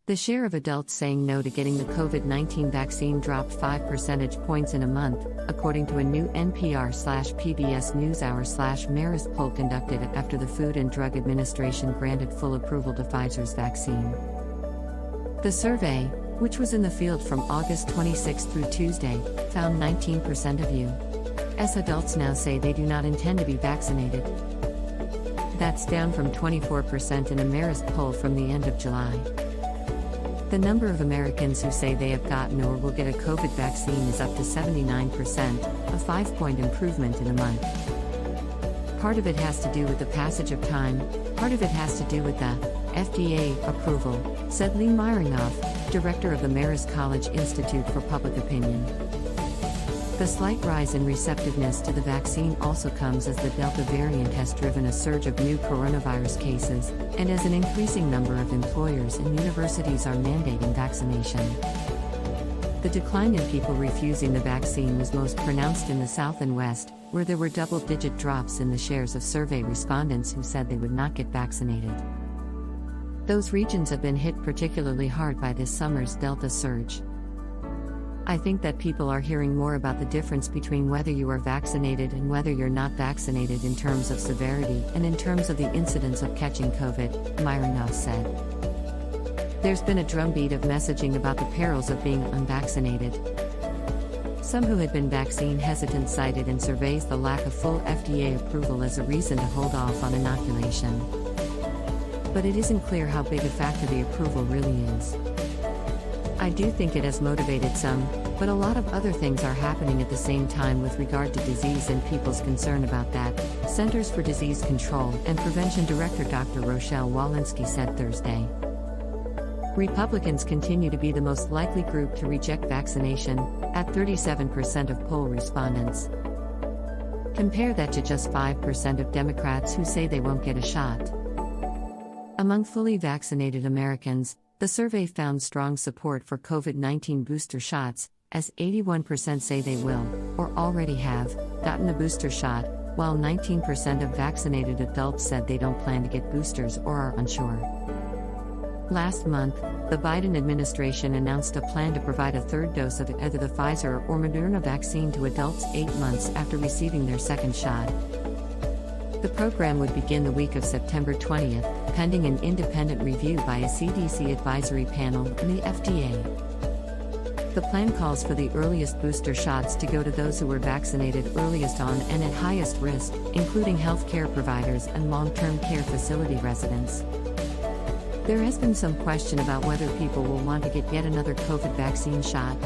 The share of adults saying no to getting the COVID-19 vaccine dropped 5 percentage points in a month, according to a new NPR/PBS NewsHour/Marist poll conducted after the Food and Drug Administration granted full approval to Pfizer's vaccine. The survey, which was in the field from August 26 through Tuesday, found 19% of U.S. adults now say they do not intend to be vaccinated. That's down from 24% in a Marist poll from the end of July. The number of Americans who say they have gotten or will get a COVID vaccine is up to 79%, a 5-point improvement in a month. Part of it has to do with the passage of time, part of it has to do with the FDA approval, said Lee Miringoff, director of the Marist College Institute for Public Opinion. The slight rise in receptiveness to the vaccine also comes as the Delta variant has driven a surge of new coronavirus cases, and as an increasing number of employers and universities are mandating vaccination. The decline in people refusing the vaccine was most pronounced in the South and West, where there were double-digit drops in the shares of survey respondents who said they would not get vaccinated. Those regions have been hit particularly hard by this summer's Delta surge. I think that people are hearing more about the difference between whether you are vaccinated and whether you're not vaccinated in terms of severity and in terms of the incidence of catching COVID, Miringoff said. There's been a drumbeat of messaging about the perils of being unvaccinated. Some who had been vaccine hesitant cited in surveys the lack of full FDA approval as a reason to hold off on inoculation. But it isn't clear how big a factor the approval really is. I do think it has motivated some, but a lot of other things are happening at the same time with regard to disease and people's concern about that, Centers for Disease Control and Prevention Director Dr. Rochelle Walensky said Thursday. Republicans continue to be the most likely group to reject vaccination, at 37% of poll respondents. Compare that to just 5% of Democrats who say they won't get a shot. Among fully vaccinated Americans, the survey found strong support for COVID-19 booster shots, as 81% say they will, or already have, gotten a booster shot, while 19% of vaccinated adults said they don't plan to get boosters or are unsure. Last month, the Biden administration announced a plan to provide a third dose of either the Pfizer or Moderna vaccine to adults 8 months after receiving their second shot. The program would begin the week of September 20th, pending an independent review by a CDC advisory panel and the FDA. The plan calls for the earliest booster shots to go to those who were vaccinated earliest on and at highest risk, including healthcare providers and long-term care facility residents. There has been some question about whether people will want to get yet another COVID vaccine shot.